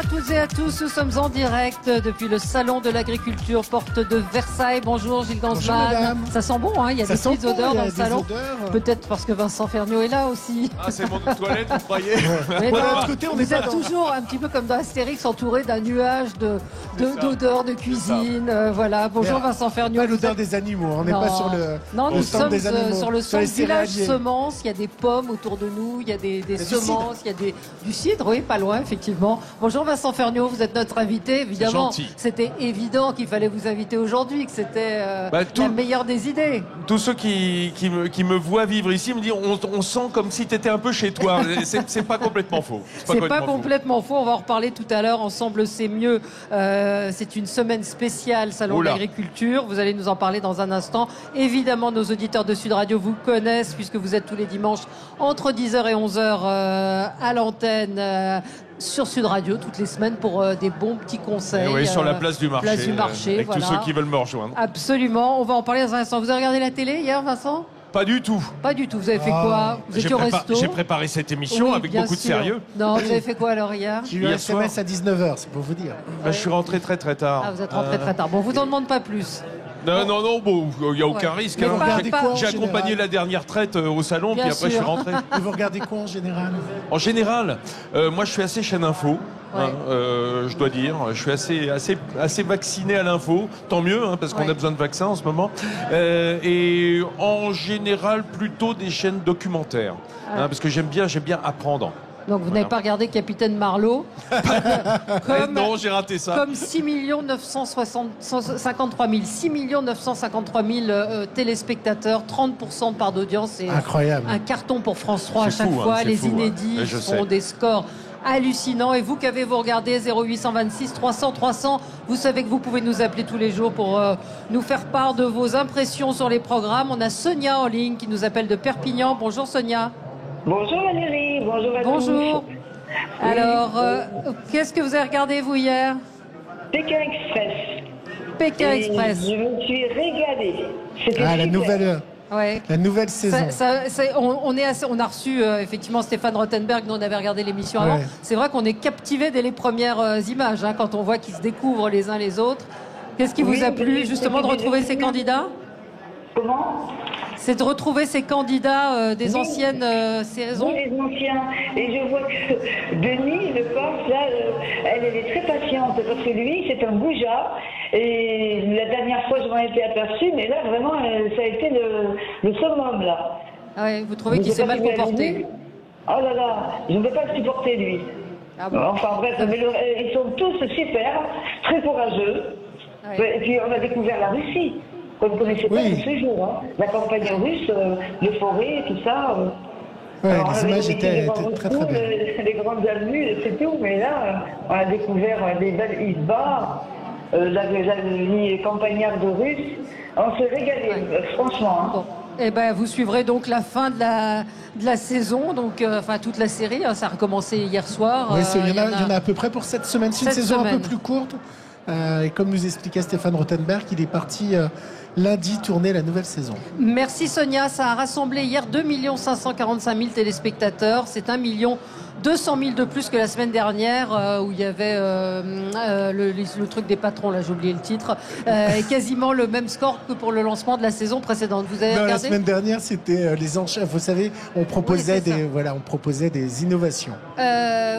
à toutes et à tous, nous sommes en direct depuis le Salon de l'Agriculture, porte de Versailles. Bonjour Gilles Gansman. Ça sent bon, hein, il y a des petites odeurs dans le salon. Peut-être parce que Vincent Ferniaud est là aussi. Ah, c'est mon toilette, vous croyez? Mais non, vous êtes toujours un petit peu comme dans Astérix, entouré d'un nuage d'odeurs de cuisine. Voilà. Bonjour Vincent Ferniaud. Pas l'odeur des animaux, on n'est pas sur le Non, nous sommes des animaux, sur le stand village semences. Il y a des pommes autour de nous, il y a des semences, il y a du cidre, oui, pas loin, effectivement. Bonjour Vincent Ferniaud, vous êtes notre invité. Évidemment, c'était évident qu'il fallait vous inviter aujourd'hui, que c'était la meilleure des idées. Tous ceux qui me voient vivre ici me disent on sent comme si tu étais un peu chez toi. C'est pas complètement faux. C'est pas complètement faux. On va en reparler tout à l'heure. Ensemble, c'est mieux. C'est une semaine spéciale Salon de l'Agriculture. Vous allez nous en parler dans un instant. Évidemment, nos auditeurs de Sud Radio vous connaissent puisque vous êtes tous les dimanches entre 10h et 11h à l'antenne. Sur Sud Radio toutes les semaines pour des bons petits conseils. Oui, sur la place du marché. Avec voilà. tous ceux qui veulent me rejoindre. Absolument. On va en parler dans un instant. Vous avez regardé la télé hier, Vincent ? Pas du tout. Pas du tout. Vous avez fait quoi? Vous étiez au resto? J'ai préparé cette émission avec beaucoup de sérieux. Non, vous avez fait quoi alors hier? J'ai eu un SMS à 19h, c'est pour vous dire. Je suis rentré très tard. Ah, vous êtes rentré très tard. Bon, vous n'en demande pas plus. Non, bon, il n'y a aucun risque. J'ai accompagné la dernière traite au salon, puis après je suis rentré. Et vous regardez quoi en général? En général, moi je suis assez chaîne info. Je dois dire, je suis assez vacciné à l'info, tant mieux, parce qu'on a besoin de vaccins en ce moment. Et en général, plutôt des chaînes documentaires, parce que j'aime bien apprendre. Donc vous n'avez pas regardé Capitaine Marlowe Non, j'ai raté ça. Comme 6 953 000 téléspectateurs, 30% de part d'audience. C'est incroyable. Un carton pour France 3 à chaque fois. Les inédits font des scores hallucinants. Et vous qu'avez-vous regardé 0826 300 300, vous savez que vous pouvez nous appeler tous les jours pour nous faire part de vos impressions sur les programmes. On a Sonia en ligne qui nous appelle de Perpignan. Bonjour Sonia. Bonjour Valérie, bonjour à tous. Bonjour. Alors, qu'est-ce que vous avez regardé vous hier? Pékin Express. Pékin Express. Je me suis régalée. La nouvelle saison. On a reçu effectivement Stéphane Rothenberg, nous on avait regardé l'émission avant. C'est vrai qu'on est captivé dès les premières images, quand on voit qu'ils se découvrent les uns les autres. Qu'est-ce qui vous a plu justement de retrouver ces candidats? Comment? C'est de retrouver ces candidats des anciennes saisons. Oui, les anciens. Et je vois que Denis, le Corse, là, elle est très patiente parce que lui, c'est un goujat. Et la dernière fois, je m'en étais aperçue, mais là, vraiment, ça a été le summum, là. Ah ouais, vous trouvez qu'il s'est mal comporté? Oh là là, je ne peux pas le supporter, lui. Ah bon. Enfin bref, ils sont tous super, très courageux. Et puis, on a découvert la Russie. On ne connaissait pas ce jour. La campagne russe, l'euphorie, tout ça. Les images étaient très très belles. Les grandes avenues, c'est tout. Mais là, on a découvert des belles isbas, la vie campagnarde russe. On s'est régalé, franchement. Bon. Eh ben, vous suivrez donc la fin de la saison, donc toute la série. Ça a recommencé hier soir. Oui, il y en a à peu près pour cette semaine. C'est une saison un peu plus courte. Et comme nous expliquait Stéphane Rothenberg, il est parti lundi tourner la nouvelle saison. Merci Sonia, ça a rassemblé hier 2 545 000 téléspectateurs. C'est 1 200 000 de plus que la semaine dernière où il y avait le truc des patrons, là j'ai oublié le titre, et quasiment le même score que pour le lancement de la saison précédente. Vous avez regardé? La semaine dernière c'était les enchères, vous savez, on proposait des innovations.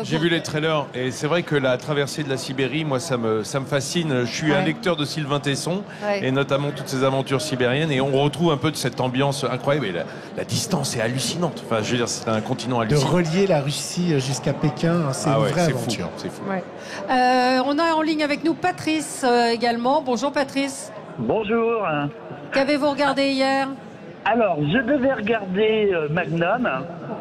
J'ai vu les trailers et c'est vrai que la traversée de la Sibérie, moi ça me fascine. Je suis un lecteur de Sylvain Tesson et notamment toutes ses aventures sibériennes et on retrouve un peu de cette ambiance incroyable et la distance est hallucinante. Enfin, je veux dire, c'est un continent hallucinant. De relier la Russie jusqu'à Pékin, c'est une vraie aventure. C'est fou. Ouais. On a en ligne avec nous Patrice également. Bonjour Patrice. Bonjour. Qu'avez-vous regardé hier? Alors, je devais regarder Magnum.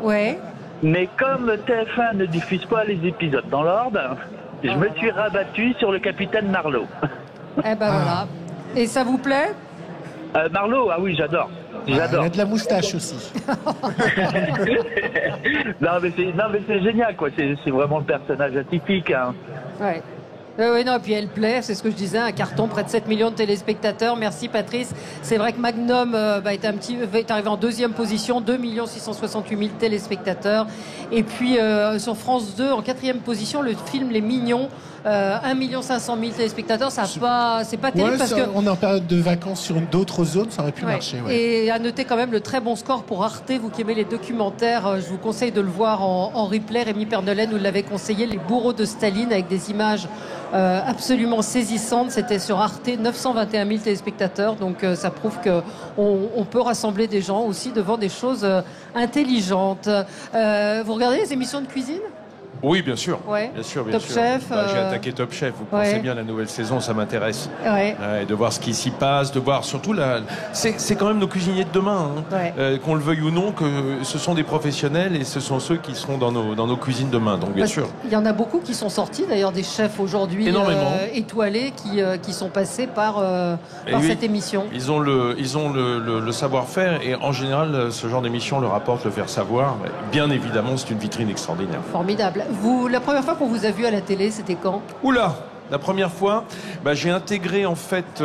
Ouais. Mais comme TF1 ne diffuse pas les épisodes dans l'ordre, je me suis rabattu sur le Capitaine Marlowe. Eh ben voilà. Et ça vous plaît? Marlowe, ah oui, j'adore. J'adore. Il a de la moustache aussi. non mais c'est génial quoi. C'est vraiment le personnage atypique. Hein. Ouais. Oui, non, et puis elle plaît, c'est ce que je disais, un carton, près de 7 millions de téléspectateurs. Merci Patrice. C'est vrai que Magnum est arrivé en deuxième position, 2 668 000 téléspectateurs. Et puis sur France 2, en quatrième position, le film Les Mignons, 1 500 000 téléspectateurs. C'est pas terrible parce que on est en période de vacances sur d'autres zones, ça aurait pu marcher. Ouais. Et à noter quand même le très bon score pour Arte. Vous qui aimez les documentaires, je vous conseille de le voir en replay. Rémi Pernelen nous l'avait conseillé, Les bourreaux de Staline, avec des images absolument saisissantes. C'était sur Arte, 921 000 téléspectateurs. Donc ça prouve qu'on peut rassembler des gens aussi devant des choses intelligentes. Vous regardez les émissions de cuisine ? Oui, bien sûr. Ouais. Bien sûr. Top Chef. J'ai attaqué Top Chef. Vous pensez bien la nouvelle saison, ça m'intéresse. Ouais. De voir ce qui s'y passe, de voir surtout c'est quand même nos cuisiniers de demain, qu'on le veuille ou non, que ce sont des professionnels et ce sont ceux qui seront dans nos cuisines demain. Donc bien sûr. Il y en a beaucoup qui sont sortis, d'ailleurs des chefs aujourd'hui étoilés qui sont passés par cette émission. Ils ont le savoir-faire et en général, ce genre d'émission leur apporte le faire savoir. Bien évidemment, c'est une vitrine extraordinaire. Formidable. La première fois qu'on vous a vu à la télé, c'était quand ? Oula! La première fois, j'ai intégré en fait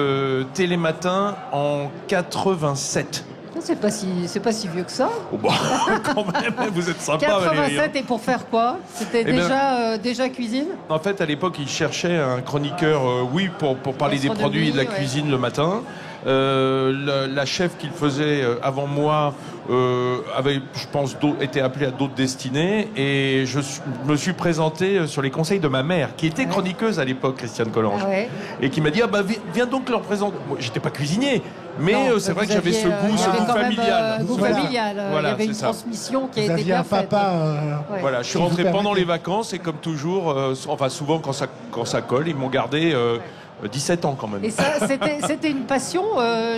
Télématin en 87. C'est pas si vieux que ça. Oh quand même, vous êtes sympa, 87 Valérie. Et pour faire quoi ? C'était déjà cuisine ? En fait, à l'époque, ils cherchaient un chroniqueur, pour parler des produits et de la cuisine le matin. La chef qu'il faisait avant moi avait, je pense, été appelée à d'autres destinées et je me suis présenté sur les conseils de ma mère qui était chroniqueuse à l'époque, Christiane Collange, et qui m'a dit viens donc leur présenter. Moi, j'étais pas cuisinier, mais c'est vrai que j'avais ce goût familial. Il y avait une transmission qui a été bien faite. Voilà, je suis rentré pendant les vacances et comme toujours, souvent quand ça colle, ils m'ont gardé 17 ans quand même. Et ça, c'était une passion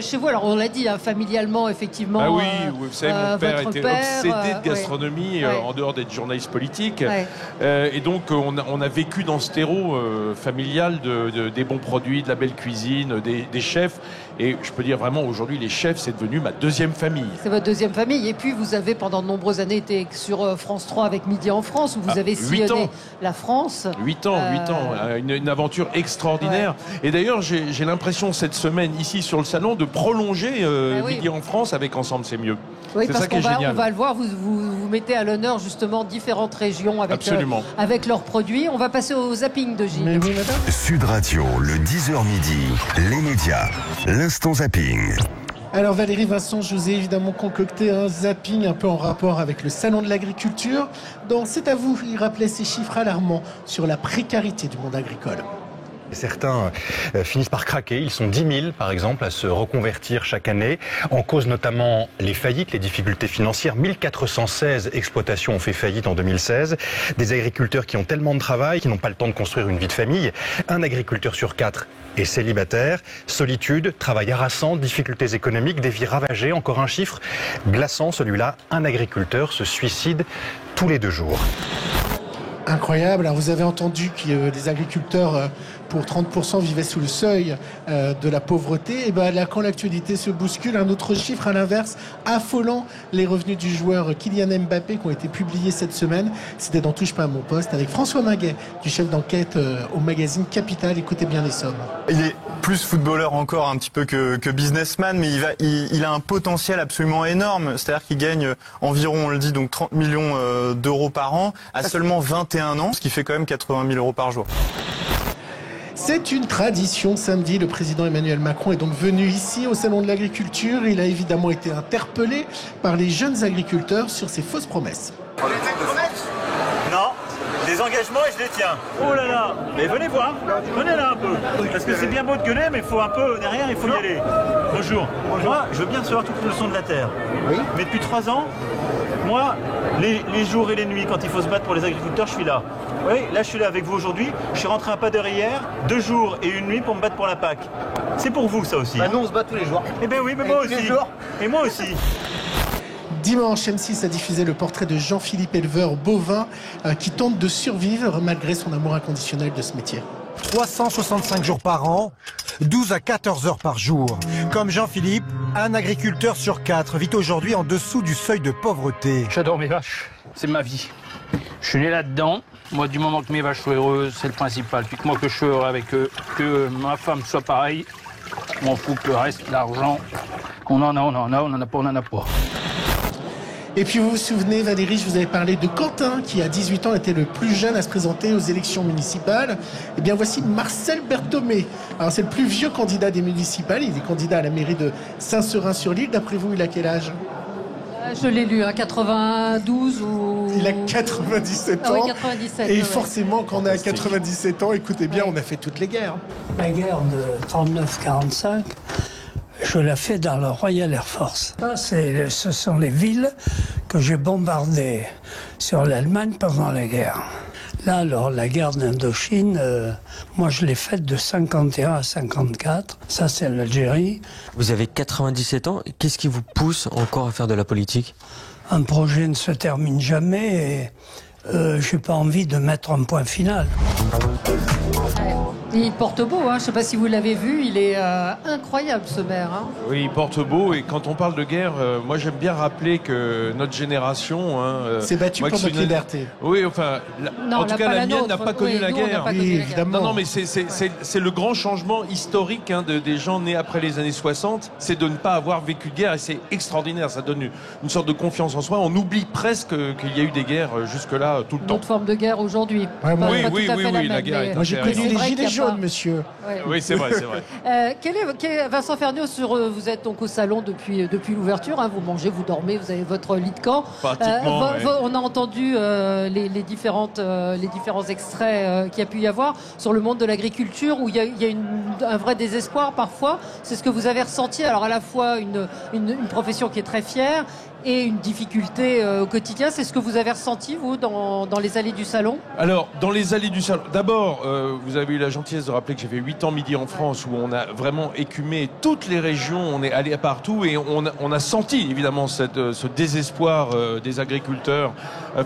chez vous. Alors on l'a dit, familialement, effectivement. Ah oui, vous savez, mon père était obsédé de gastronomie en dehors d'être journaliste politique. Et donc on a vécu dans ce terreau familial des bons produits, de la belle cuisine, des chefs. Et je peux dire vraiment aujourd'hui, les chefs, c'est devenu ma deuxième famille. C'est votre deuxième famille. Et puis vous avez pendant de nombreuses années été sur France 3 avec Midi en France, où vous avez sillonné la France. 8 ans. Une aventure extraordinaire. Et d'ailleurs, j'ai l'impression cette semaine ici sur le salon de prolonger Midi en France avec Ensemble c'est mieux. Oui, c'est parce ça qui est génial. On va le voir, vous mettez à l'honneur justement différentes régions avec leurs produits. On va passer au zapping de Gilles. Oui, madame. Sud Radio, le 10h midi, les médias, l'instant zapping. Alors Valérie, Vincent, je vous ai évidemment concocté un zapping un peu en rapport avec le salon de l'agriculture. Donc c'est à vous, il rappelait ces chiffres alarmants sur la précarité du monde agricole. Certains finissent par craquer. Ils sont 10 000, par exemple, à se reconvertir chaque année. En cause notamment les faillites, les difficultés financières. 1416 exploitations ont fait faillite en 2016. Des agriculteurs qui ont tellement de travail, qui n'ont pas le temps de construire une vie de famille. Un agriculteur sur 4 est célibataire. Solitude, travail harassant, difficultés économiques, des vies ravagées. Encore un chiffre glaçant, celui-là. Un agriculteur se suicide tous les 2 jours. Incroyable. Alors vous avez entendu que les agriculteurs pour 30% vivaient sous le seuil de la pauvreté. Et là, quand l'actualité se bouscule, un autre chiffre à l'inverse, affolant, les revenus du joueur Kylian Mbappé qui ont été publiés cette semaine. C'était dans Touche pas à mon poste avec François Minguet, du chef d'enquête au magazine Capital. Écoutez bien les sommes. Il est plus footballeur encore un petit peu que businessman, mais il a un potentiel absolument énorme. C'est-à-dire qu'il gagne environ, on le dit, donc 30 millions d'euros par an à seulement 21 ans, ce qui fait quand même 80 000 euros par jour. C'est une tradition. Samedi, le président Emmanuel Macron est donc venu ici au Salon de l'Agriculture. Il a évidemment été interpellé par les jeunes agriculteurs sur ces fausses promesses. Non, des engagements et je les tiens. Oh là là, mais venez voir, venez là un peu. Parce que c'est bien beau de gueuler, mais il faut un peu, derrière, il faut y aller. Bonjour. Moi, je veux bien recevoir toutes les leçons de la terre. Oui. Mais depuis 3 ans, moi, les jours et les nuits, quand il faut se battre pour les agriculteurs, je suis là. Oui, là je suis là avec vous aujourd'hui. Je suis rentré un pas d'heure hier, 2 jours et 1 nuit pour me battre pour la PAC. C'est pour vous ça aussi. Nous on se bat tous les jours. Eh ben oui, mais moi aussi. Et moi aussi. Dimanche, M6 a diffusé le portrait de Jean-Philippe, éleveur bovin, qui tente de survivre malgré son amour inconditionnel de ce métier. 365 jours par an, 12 à 14 heures par jour. Comme Jean-Philippe, un agriculteur sur 4 vit aujourd'hui en dessous du seuil de pauvreté. J'adore mes vaches. c'est ma vie. Je suis né là-dedans. Moi, du moment que mes vaches soient heureuses, c'est le principal. Puis que moi, que je suis heureux avec eux, que ma femme soit pareille, je m'en fous que le reste, l'argent, on en a pas. Et puis vous vous souvenez, Valérie, je vous avais parlé de Quentin, qui à 18 ans était le plus jeune à se présenter aux élections municipales. Eh bien voici Marcel Berthomé. Alors c'est le plus vieux candidat des municipales, il est candidat à la mairie de Saint-Seurin-sur-l'Île. D'après vous, il a quel âge ? Je l'ai lu, 92 ou... Il a 97 ans. Ah oui, 97. Et forcément, quand on a 97 ans, écoutez bien, on a fait toutes les guerres. La guerre de 39-45, je la fais dans le Royal Air Force. Ce sont les villes que j'ai bombardées sur l'Allemagne pendant la guerre. Là, alors, la guerre d'Indochine, moi je l'ai faite de 51 à 54. Ça, c'est l'Algérie. Vous avez 97 ans. Qu'est-ce qui vous pousse encore à faire de la politique ? Un projet ne se termine jamais et j'ai pas envie de mettre un point final. Il porte beau, hein. Je ne sais pas si vous l'avez vu, il est incroyable ce maire. Hein. Oui, il porte beau et quand on parle de guerre, moi j'aime bien rappeler que notre génération... s'est battue pour notre liberté. Oui, enfin, en tout cas la mienne n'a pas connu la guerre. Oui, évidemment. Non, mais c'est le grand changement historique des gens nés après les années 60, c'est de ne pas avoir vécu de guerre et c'est extraordinaire, ça donne une sorte de confiance en soi. On oublie presque qu'il y a eu des guerres jusque-là tout le temps. Une autre forme de guerre aujourd'hui. Ouais, oui, la guerre est... Moi j'ai connu les gilets jaunes, monsieur. Ouais. Oui, c'est vrai, c'est vrai. Vincent Ferniaud, vous êtes donc au salon depuis l'ouverture, hein, vous mangez, vous dormez, vous avez votre lit de camp. Pratiquement, on a entendu les différents extraits qu'il y a pu y avoir sur le monde de l'agriculture où il y a un vrai désespoir parfois. C'est ce que vous avez ressenti. Alors à la fois une profession qui est très fière et une difficulté au quotidien. C'est ce que vous avez ressenti, vous, dans les allées du salon ? Alors, dans les allées du salon, d'abord, vous avez eu la gentillesse de rappeler que j'ai fait 8 ans midi en France où on a vraiment écumé toutes les régions, on est allé partout et on a senti évidemment ce désespoir des agriculteurs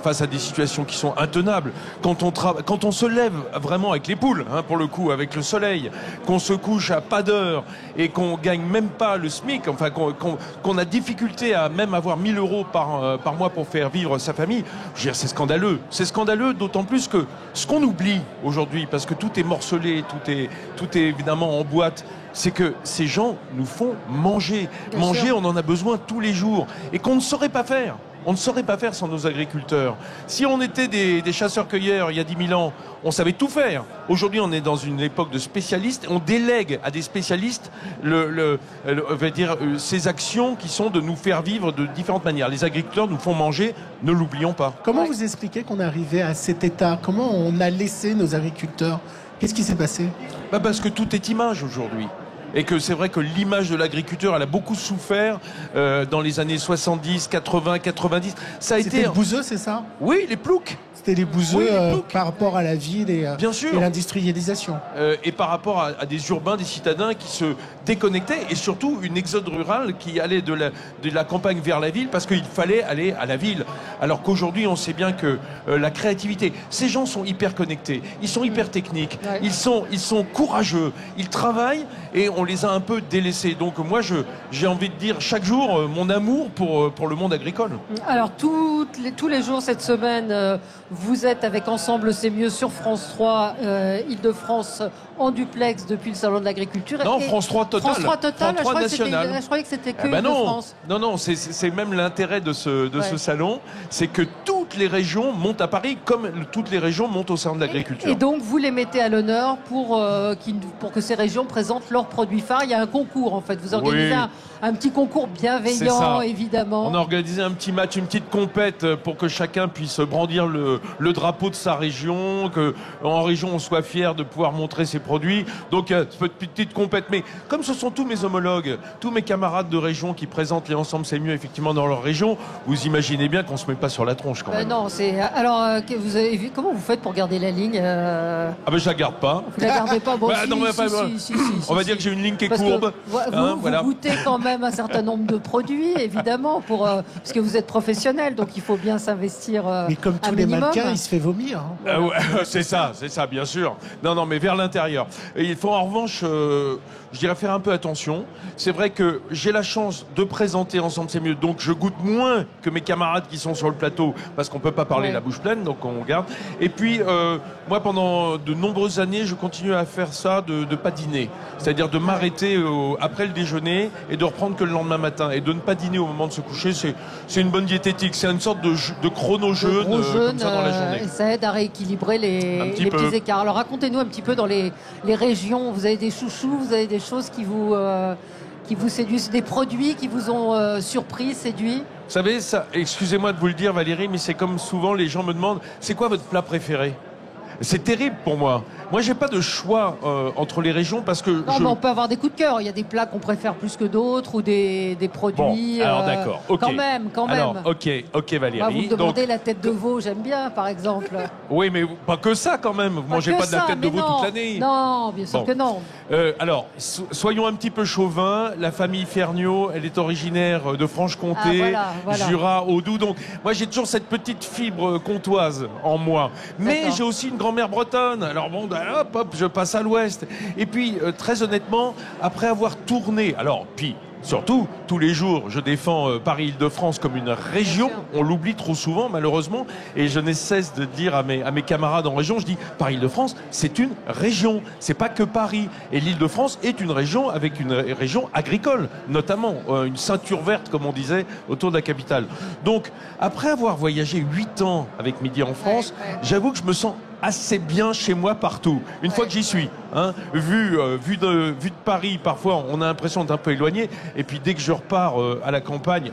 face à des situations qui sont intenables. Quand on se lève vraiment avec les poules, hein, pour le coup, avec le soleil, qu'on se couche à pas d'heure et qu'on gagne même pas le SMIC, enfin qu'on a difficulté à même avoir 1000 € par mois pour faire vivre sa famille, je veux dire, c'est scandaleux. C'est scandaleux, d'autant plus que ce qu'on oublie aujourd'hui, parce que tout est morcelé, tout est évidemment en boîte, c'est que ces gens nous font manger. Manger, on en a besoin tous les jours. Et qu'on ne saurait pas faire. On ne saurait pas faire sans nos agriculteurs. Si on était des chasseurs-cueilleurs il y a 10 000 ans, on savait tout faire. Aujourd'hui, on est dans une époque de spécialistes. On délègue à des spécialistes ces actions qui sont de nous faire vivre de différentes manières. Les agriculteurs nous font manger, ne l'oublions pas. Comment vous expliquez qu'on est arrivé à cet état ? Comment on a laissé nos agriculteurs ? Qu'est-ce qui s'est passé ? Parce que tout est image aujourd'hui. Et que c'est vrai que l'image de l'agriculteur, elle a beaucoup souffert dans les années 70, 80, 90. C'était les bouseux, c'est ça ? Oui, les ploucs. C'était les bouseux par rapport à la ville et l'industrialisation. Et par rapport à des urbains, des citadins qui se déconnectaient et surtout une exode rurale qui allait de la campagne vers la ville parce qu'il fallait aller à la ville. Alors qu'aujourd'hui, on sait bien que la créativité, ces gens sont hyper connectés, ils sont hyper techniques, ils sont courageux, ils travaillent et on les a un peu délaissés. Donc moi, j'ai envie de dire chaque jour mon amour pour le monde agricole. Alors tous les jours cette semaine, vous êtes avec Ensemble c'est mieux sur France 3, Île-de-France en duplex depuis le Salon de l'Agriculture. Non, France 3 total. France 3 total, France 3 national. Je croyais que c'était que Île-de-France. Non, c'est même l'intérêt de ce salon, c'est que toutes les régions montent à Paris comme toutes les régions montent au Salon de l'Agriculture. Et donc vous les mettez à l'honneur pour que ces régions présentent leurs produits phares. Il y a un concours en fait, vous organisez un petit concours bienveillant évidemment. On a organisé un petit match, une petite compète pour que chacun puisse brandir le drapeau de sa région, qu'en région on soit fier de pouvoir montrer ses produits. Donc petite compète, mais comme ce sont tous mes homologues, tous mes camarades de région qui présentent les Ensemble c'est mieux effectivement dans leur région, vous imaginez bien qu'on se met pas sur la tronche quand même. Non, alors vous avez vu comment vous faites pour garder la ligne je la garde pas. Vous la gardez pas on va dire que j'ai une ligne qui est courbe. Vous goûtez quand même un certain nombre de produits évidemment parce que vous êtes professionnel, donc il faut bien s'investir mais comme tous minimum. requin, il se fait vomir. Hein. Ouais, c'est ça, bien sûr. Non, mais vers l'intérieur. Et il faut en revanche, je dirais, faire un peu attention. C'est vrai que j'ai la chance de présenter Ensemble c'est mieux, donc je goûte moins que mes camarades qui sont sur le plateau, parce qu'on peut pas parler la bouche pleine, donc on garde. Et puis, moi, pendant de nombreuses années, je continue à faire ça, de pas dîner. C'est-à-dire de m'arrêter après le déjeuner et de reprendre que le lendemain matin. Et de ne pas dîner au moment de se coucher, c'est une bonne diététique. C'est une sorte de chrono-jeûne comme ça dans la journée. Et ça aide à rééquilibrer les petits écarts. Alors racontez-nous un petit peu dans les régions. Vous avez des chouchous, vous avez des choses qui vous séduisent, des produits qui vous ont surpris, séduit? Vous savez, ça, excusez-moi de vous le dire Valérie, mais c'est comme souvent les gens me demandent, c'est quoi votre plat préféré? C'est terrible pour moi. Moi, j'ai pas de choix entre les régions parce que non, mais on peut avoir des coups de cœur. Il y a des plats qu'on préfère plus que d'autres ou des produits. Bon, alors d'accord. Ok. Quand même. Alors, ok, Valérie. Moi, vous me demandez la tête de veau, j'aime bien, par exemple. Oui, mais pas que ça quand même. Vous mangez pas de la tête de veau toute l'année. Non, bien sûr que non. Alors, soyons un petit peu chauvins. La famille Ferniaud, elle est originaire de Franche-Comté, voilà. Jura, Audoux. Donc, moi, j'ai toujours cette petite fibre comtoise en moi. Mais j'ai aussi une grand-mère bretonne. Alors bon, hop, je passe à l'ouest. Et puis, très honnêtement, après avoir tourné, alors, puis, surtout, tous les jours, je défends Paris-Île-de-France comme une région. On l'oublie trop souvent, malheureusement. Et je ne cesse de dire à mes camarades en région, je dis, Paris-Île-de-France, c'est une région. C'est pas que Paris. Et l'Île-de-France est une région avec une région agricole, notamment une ceinture verte, comme on disait, autour de la capitale. Donc, après avoir voyagé 8 ans avec Midi en France, j'avoue que je me sens assez bien chez moi partout, une fois que j'y suis. Hein, vu de Paris, parfois, on a l'impression d'être un peu éloigné. Et puis, dès que je repars à la campagne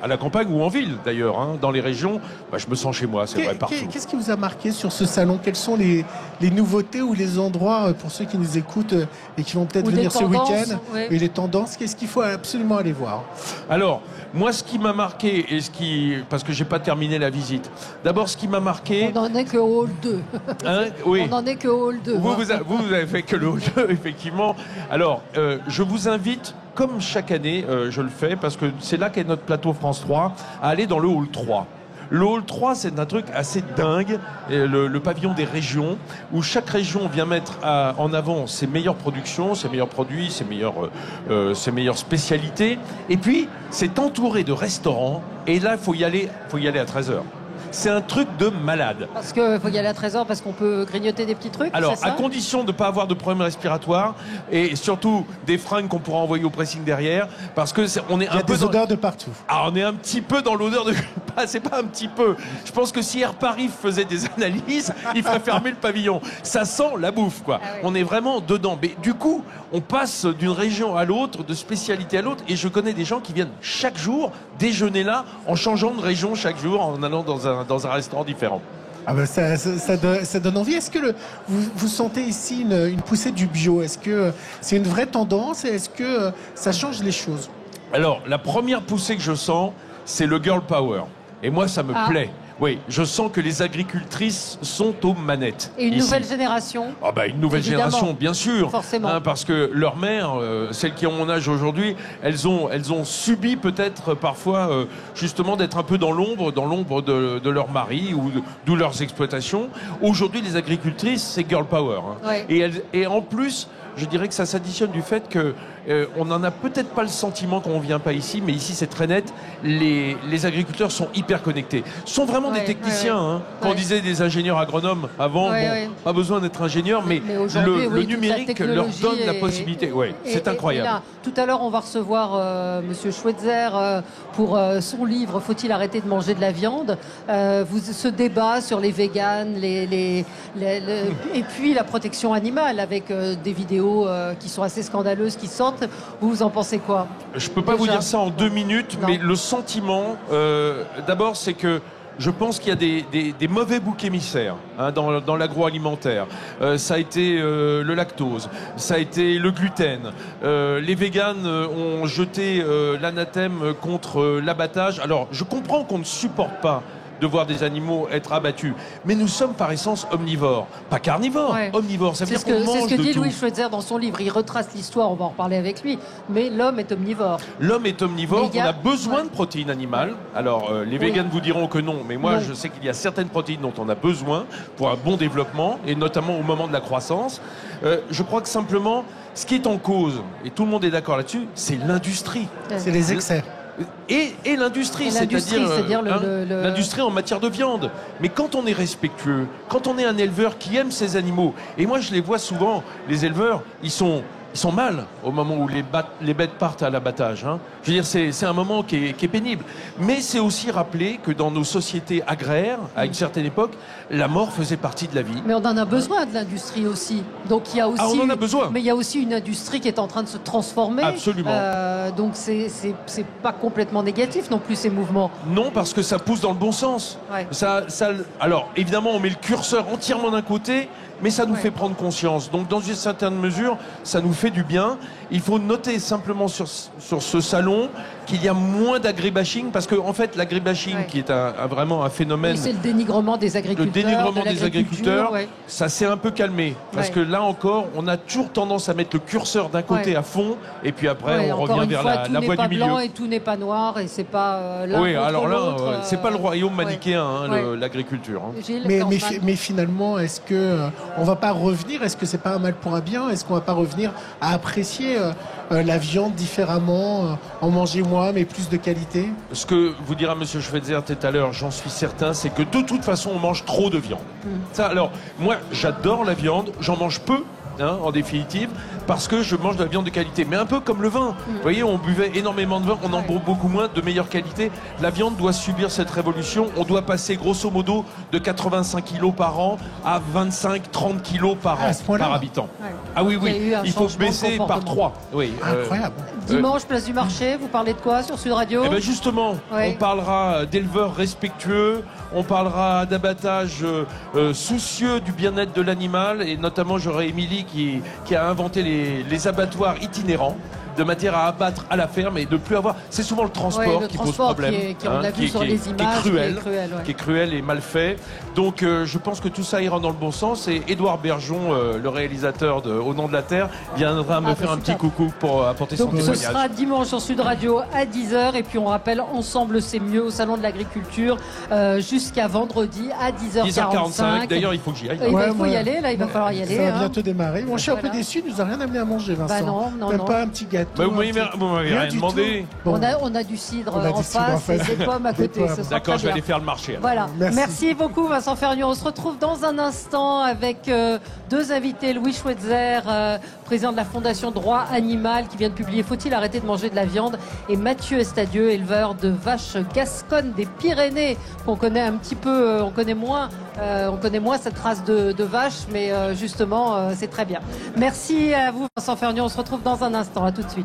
ou en ville, d'ailleurs, hein, dans les régions, je me sens chez moi, c'est vrai, partout. Qu'est-ce qui vous a marqué sur ce salon? Quelles sont les nouveautés ou les endroits, pour ceux qui nous écoutent et qui vont peut-être venir ce week-end, et les tendances? Qu'est-ce qu'il faut absolument aller voir? Alors, moi, ce qui m'a marqué, parce que j'ai pas terminé la visite, d'abord, ce qui m'a marqué... On n'en est que au hall 2. Hein, oui. On n'en est que au hall 2. Vous avez fait que le hall 2, effectivement. Alors, je vous invite, comme chaque année, je le fais, parce que c'est là qu'est notre plateau France 3, à aller dans le hall 3. Le hall 3, c'est un truc assez dingue, le pavillon des régions, où chaque région vient mettre en avant ses meilleures productions, ses meilleurs produits, ses meilleures spécialités. Et puis, c'est entouré de restaurants, et là, il faut y aller à 13h. C'est un truc de malade. Parce qu'il faut y aller à 13h parce qu'on peut grignoter des petits trucs. Alors, c'est ça, à condition de ne pas avoir de problème respiratoire et surtout des fringues qu'on pourra envoyer au pressing derrière, parce que on est un peu des odeurs de partout. Ah, on est un petit peu dans l'odeur de. C'est pas un petit peu. Je pense que si Air Paris faisait des analyses, il ferait fermer le pavillon. Ça sent la bouffe, quoi. Ah oui. On est vraiment dedans. Mais du coup, on passe d'une région à l'autre, de spécialité à l'autre, et je connais des gens qui viennent chaque jour déjeuner là, en changeant de région chaque jour, en allant dans un restaurant différent. Ah ben ça donne envie. Est-ce que vous sentez ici une poussée du bio? Est-ce que c'est une vraie tendance? Est-ce que ça change les choses? Alors, la première poussée que je sens, c'est le girl power. Et moi, ça me plaît. Oui, je sens que les agricultrices sont aux manettes. Et une nouvelle génération? Ah bah une nouvelle génération, bien sûr. Forcément. Hein, parce que leurs mères, celles qui ont mon âge aujourd'hui, elles ont subi peut-être parfois justement d'être un peu dans l'ombre de leur mari ou d'où leurs exploitations. Aujourd'hui, les agricultrices, c'est girl power. Hein. Ouais. Et en plus, je dirais que ça s'additionne du fait que on n'en a peut-être pas le sentiment quand on vient pas ici, mais ici c'est très net. Les agriculteurs sont hyper connectés. Sont vraiment des techniciens. Hein. Quand on disait des ingénieurs agronomes avant, pas besoin d'être ingénieur, mais le numérique leur donne la possibilité. C'est incroyable. Là, tout à l'heure, on va recevoir Monsieur Schweitzer pour son livre Faut-il arrêter de manger de la viande. Ce débat sur les véganes, et puis la protection animale avec des vidéos qui sont assez scandaleuses qui sortent. Vous en pensez quoi? Je peux pas vous dire ça en 2 minutes, mais le sentiment, d'abord, c'est que je pense qu'il y a des mauvais boucs émissaires dans l'agroalimentaire. Ça a été le lactose, ça a été le gluten. Les véganes ont jeté l'anathème contre l'abattage. Alors, je comprends qu'on ne supporte pas de voir des animaux être abattus. Mais nous sommes par essence omnivores, pas carnivores, omnivores. Ça veut dire qu'on mange de tout. C'est ce que dit Louis Schweitzer dans son livre. Il retrace l'histoire, on va en reparler avec lui. Mais l'homme est omnivore. L'homme est omnivore, on a besoin de protéines animales. Alors, les véganes vous diront que non, mais moi, je sais qu'il y a certaines protéines dont on a besoin pour un bon développement, et notamment au moment de la croissance. Je crois que simplement, ce qui est en cause, et tout le monde est d'accord là-dessus, c'est l'industrie. C'est les excès. Et l'industrie, c'est-à-dire l'industrie en matière de viande. Mais quand on est respectueux, quand on est un éleveur qui aime ses animaux, et moi je les vois souvent, les éleveurs, ils sont mal au moment où les bêtes partent à l'abattage. Hein. Je veux dire, c'est un moment qui est pénible. Mais c'est aussi rappeler que dans nos sociétés agraires, à une certaine époque, la mort faisait partie de la vie. Mais on en a besoin de l'industrie aussi. Donc il y a aussi. on en a besoin. Mais il y a aussi une industrie qui est en train de se transformer. Absolument. Donc c'est pas complètement négatif non plus ces mouvements. Non, parce que ça pousse dans le bon sens. Ouais. Alors évidemment, on met le curseur entièrement d'un côté, mais ça nous fait prendre conscience. Donc dans une certaine mesure, ça nous fait du bien. Il faut noter simplement sur ce salon qu'il y a moins d'agribashing, parce que en fait l'agribashing, qui est vraiment un phénomène... C'est le dénigrement des agriculteurs. Le dénigrement des agriculteurs, ça s'est un peu calmé. Parce que là encore, on a toujours tendance à mettre le curseur d'un côté à fond, et puis après on revient vers la voie du milieu. Blanc et tout n'est pas noir, et c'est pas l'un oui, contre alors là, l'autre, c'est pas le royaume manichéen, l'agriculture. Hein. Mais finalement, est-ce que on va pas revenir? Est-ce que c'est pas un mal pour un bien? Est-ce qu'on va pas revenir à apprécier la viande différemment, en manger moins, mais plus de qualité? Ce que vous dira M. Schweitzer tout à l'heure, j'en suis certain, c'est que de toute façon, on mange trop de viande. Ça, alors, moi, j'adore la viande, j'en mange peu. En définitive, parce que je mange de la viande de qualité. Mais un peu comme le vin. Vous voyez, on buvait énormément de vin, on en boit beaucoup moins, de meilleure qualité. La viande doit subir cette révolution. On doit passer grosso modo de 85 kilos par an à 25-30 kilos par an, par habitant. Ouais. Ah oui, il faut baisser par 3. Oui, incroyable. Dimanche, place du marché, vous parlez de quoi sur Sud Radio? Eh ben justement, on parlera d'éleveurs respectueux, on parlera d'abattage soucieux du bien-être de l'animal, et notamment j'aurai Émilie qui a inventé les abattoirs itinérants, de matière à abattre à la ferme et de plus avoir. C'est souvent le transport qui pose problème, qui est cruel et mal fait. Donc je pense que tout ça ira dans le bon sens, et Édouard Bergeon, le réalisateur de Au nom de la terre, viendra me faire un petit coucou pour apporter son témoignage. Ce sera dimanche sur Sud Radio à 10h, et puis on rappelle, Ensemble c'est mieux au Salon de l'Agriculture jusqu'à vendredi à 10h45. D'ailleurs, il faut que j'y aille. Il faut y aller, là, il va falloir y aller. Ça va bientôt démarrer. Moi, je suis un peu déçu, il nous a rien amené à manger, Vincent. Même pas un petit gâteau. Vous m'avez rien demandé. On a du cidre en face et des pommes à côté. D'accord, je vais aller faire le marché. Voilà. Merci beaucoup, Vincent Fernion. On se retrouve dans un instant avec deux invités. Louis Schweitzer, président de la Fondation Droit Animal, qui vient de publier Faut-il arrêter de manger de la viande, et Mathieu Estadieux, éleveur de vaches gasconnes des Pyrénées, qu'on connaît un petit peu, on connaît moins cette race de vaches, mais justement, c'est très bien. Merci à vous, Vincent Fernion. On se retrouve dans un instant. À tout de suite.